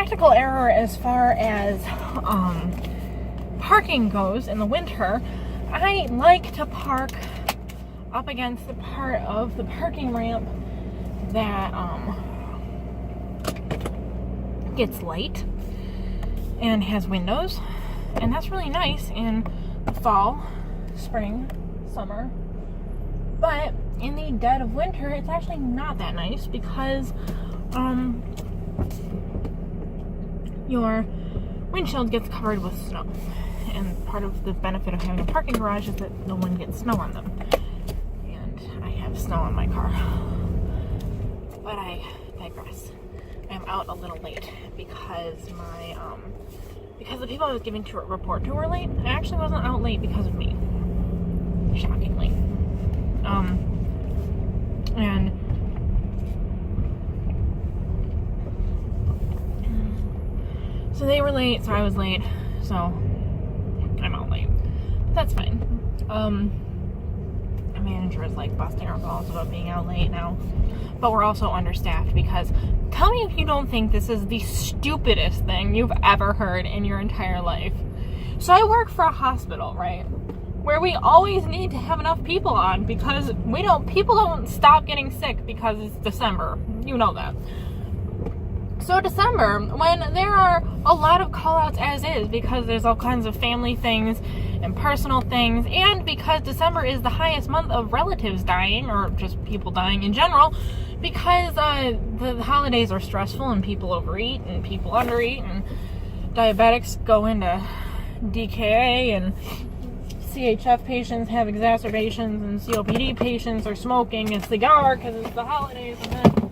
practical error as far as parking goes in the winter, I like to park up against the part of the parking ramp that gets light and has windows, and that's really nice in the fall, spring, summer. But in the dead of winter, it's actually not that nice because your windshield gets covered with snow. And part of the benefit of having a parking garage is that no one gets snow on them. And I have snow on my car. But I digress. I'm out a little late because because the people I was giving to report to were late. I actually wasn't out late because of me. Shockingly. And so they were late, so I was late, so I'm out late. But that's fine. The manager is like busting our balls about being out late now. But we're also understaffed because tell me if you don't think this is the stupidest thing you've ever heard in your entire life. So I work for a hospital, right? Where we always need to have enough people on because people don't stop getting sick because it's December. You know that. So December, when there are a lot of call-outs as is because there's all kinds of family things and personal things, and because December is the highest month of relatives dying, or just people dying in general, because the holidays are stressful and people overeat and people undereat and diabetics go into DKA and CHF patients have exacerbations and COPD patients are smoking a cigar because it's the holidays and then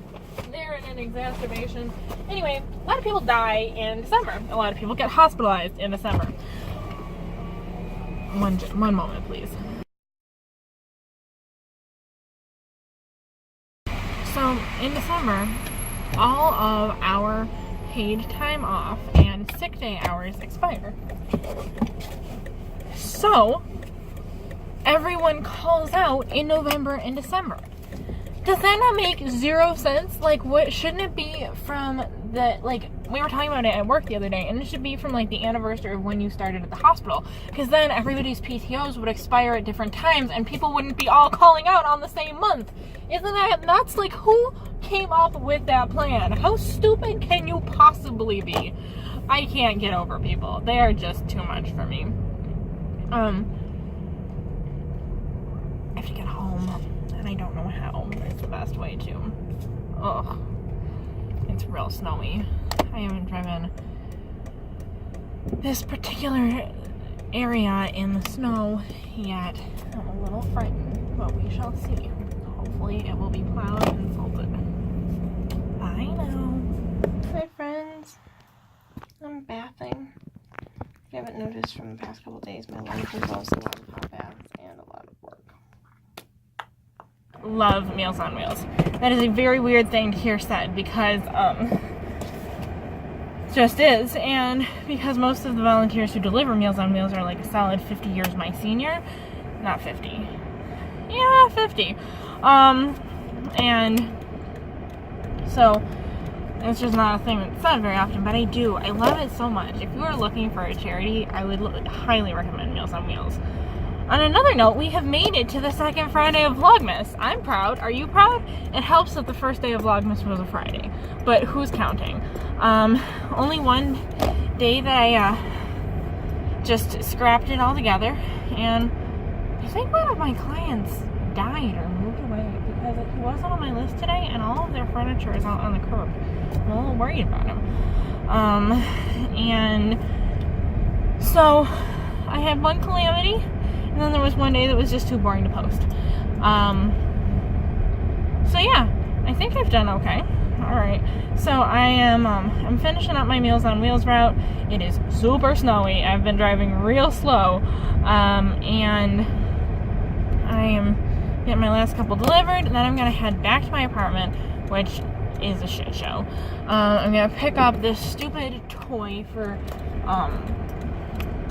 they're in an exacerbation. Anyway, a lot of people die in December. A lot of people get hospitalized in December. One moment, please. So, in December, all of our paid time off and sick day hours expire. So, everyone calls out in November and December. Does that not make zero sense? Like, what shouldn't it be from the, like, we were talking about it at work the other day, and it should be from, like, the anniversary of when you started at the hospital, because then everybody's PTOs would expire at different times, and people wouldn't be all calling out on the same month. Isn't that nuts? Like, who came up with that plan? How stupid can you possibly be? I can't get over people. They are just too much for me. I have to get home, and I don't know how. It's the best way to. Ugh. It's real snowy. I haven't driven this particular area in the snow yet. I'm a little frightened, but we shall see. Hopefully it will be plowed and salted. Bye now. Hi friends. I'm bathing. If you haven't noticed from the past couple days, my life involves a lot of hot baths and a lot of work. Love Meals on Wheels. That is a very weird thing to hear said because, just is, and because most of the volunteers who deliver Meals on Wheels are like a solid 50 years my senior. Not 50. Yeah, 50. And so it's just not a thing that's said very often, but I do. I love it so much. If you are looking for a charity, I would highly recommend Meals on Wheels. On another note, we have made it to the second Friday of Vlogmas. I'm proud. Are you proud? It helps that the first day of Vlogmas was a Friday, but who's counting? Only one day that I just scrapped it all together, and I think one of my clients died or moved away because he wasn't on my list today, and all of their furniture is out on the curb. I'm a little worried about him. And so I had one calamity. And then there was one day that was just too boring to post. So yeah, I think I've done okay. Alright, so I am, I'm finishing up my Meals on Wheels route. It is super snowy. I've been driving real slow. And I am getting my last couple delivered, and then I'm gonna head back to my apartment, which is a shit show. I'm gonna pick up this stupid toy for,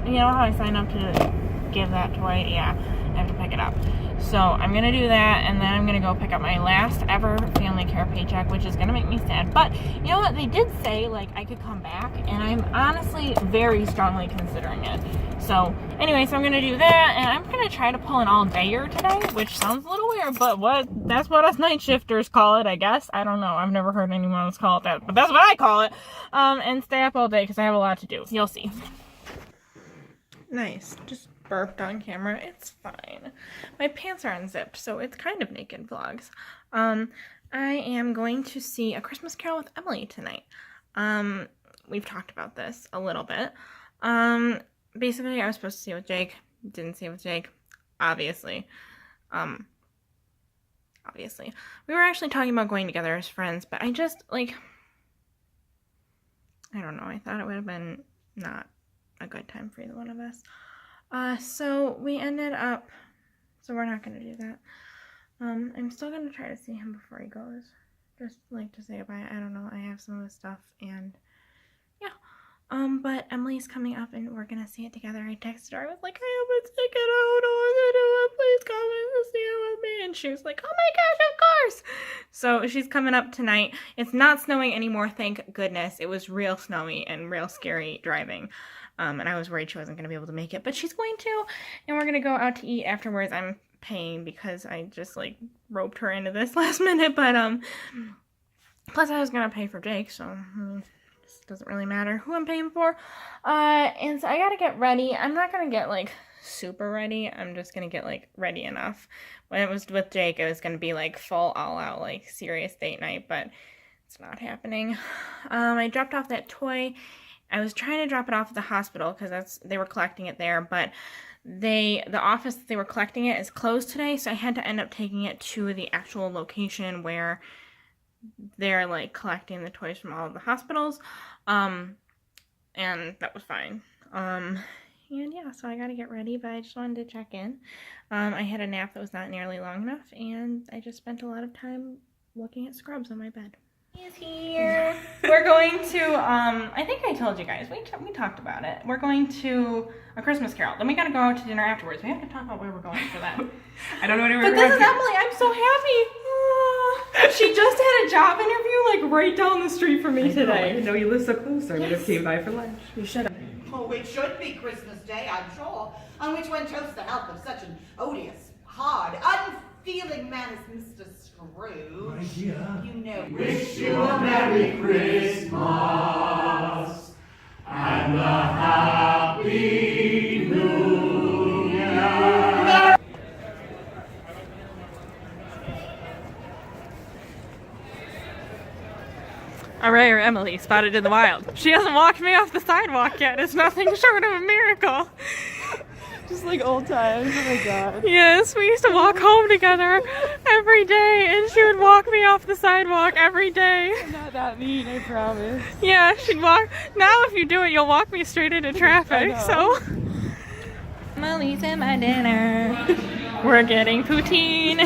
you know how I signed up to give that toy? Yeah. I have to pick it up. So I'm gonna do that, and then I'm gonna go pick up my last ever family care paycheck, which is gonna make me sad. But you know what? They did say like I could come back, and I'm honestly very strongly considering it. So anyway, so I'm gonna do that, and I'm gonna try to pull an all-dayer today, which sounds a little weird, but that's what us night shifters call it, I guess. I don't know. I've never heard anyone else call it that, but that's what I call it. And stay up all day because I have a lot to do. You'll see. Nice. Just burped on camera. It's fine. My pants are unzipped, so it's kind of naked vlogs. I am going to see A Christmas Carol with Emily tonight. We've talked about this a little bit. Basically, I was supposed to see it with Jake. Didn't see it with Jake. Obviously. Obviously. We were actually talking about going together as friends, but I just, like, I don't know. I thought it would have been not a good time for either one of us. So we ended up, so we're not going to do that. I'm still going to try to see him before he goes. Just like to say goodbye. I don't know. I have some of his stuff and yeah. But Emily's coming up and we're going to see it together. I texted her. I was like, I have a ticket. I don't know what to do. Please come and see it with me. And she was like, oh my gosh, of course. So she's coming up tonight. It's not snowing anymore. Thank goodness. It was real snowy and real scary driving. And I was worried she wasn't going to be able to make it, but she's going to, and we're going to go out to eat afterwards. I'm paying because I just, like, roped her into this last minute, but, plus I was going to pay for Jake, so, it doesn't really matter who I'm paying for. And so I got to get ready. I'm not going to get, like, super ready. I'm just going to get, like, ready enough. When it was with Jake, it was going to be, like, full all-out, like, serious date night, but it's not happening. I dropped off that toy. I was trying to drop it off at the hospital because they were collecting it there, but the office that they were collecting it is closed today, so I had to end up taking it to the actual location where they're like collecting the toys from all of the hospitals, and that was fine. And yeah, so I gotta get ready, but I just wanted to check in. I had a nap that was not nearly long enough, and I just spent a lot of time looking at Scrubs on my bed. He's here. We're going to, I think I told you guys, we talked about it. We're going to A Christmas Carol. Then we gotta go out to dinner afterwards. We have to talk about where we're going for that. I don't know anywhere. But this is Emily. I'm so happy. She just had a job interview, like, right down the street from me today. I didn't know you live so close. I would have came by for lunch. You should have. Oh, it should be Christmas Day, I'm sure, on which one toasts the health of such an odious, hard, unfeeling man as Mr. Scrooge. My dear, you know. wish you a Merry Christmas and a Happy New Year. All right, or Emily, spotted in the wild. She hasn't walked me off the sidewalk yet. It's nothing short of a miracle. Just like old times. Oh my god. Yes, we used to walk home together every day, and she would walk me off the sidewalk every day. I'm not that mean, I promise. Yeah, she'd walk. Now if you do it, you'll walk me straight into traffic, so. Emily's in my dinner. We're getting poutine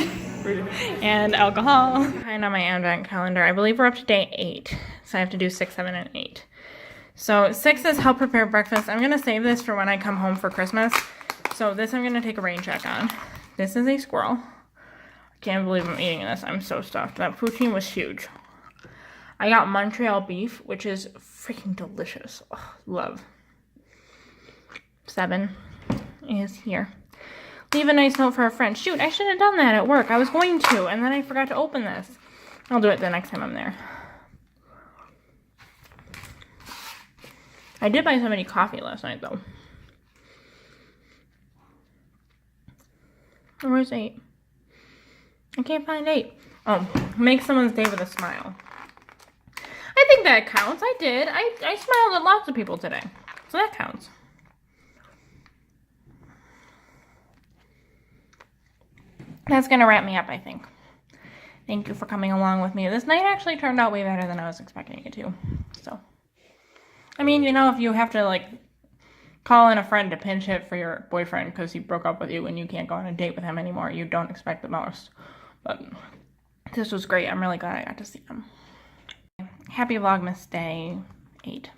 and alcohol. Behind on my advent calendar, I believe we're up to day 8. So I have to do 6, 7, and 8. So 6 is help prepare breakfast. I'm gonna save this for when I come home for Christmas. So this I'm gonna take a rain check on. This is a squirrel. I can't believe I'm eating this. I'm so stuffed. That poutine was huge. I got Montreal beef, which is freaking delicious. Oh, love. 7 is here. Leave a nice note for a friend. Shoot, I should have done that at work. I was going to, and then I forgot to open this. I'll do it the next time I'm there. I did buy somebody coffee last night, though. Where's 8? I can't find 8. Oh, make someone's day with a smile. I think that counts. I did. I smiled at lots of people today. So that counts. That's going to wrap me up, I think. Thank you for coming along with me. This night actually turned out way better than I was expecting it to. So, I mean, you know, if you have to, like, call in a friend to pinch hit for your boyfriend because he broke up with you and you can't go on a date with him anymore, you don't expect the most. But this was great. I'm really glad I got to see him. Happy Vlogmas Day 8.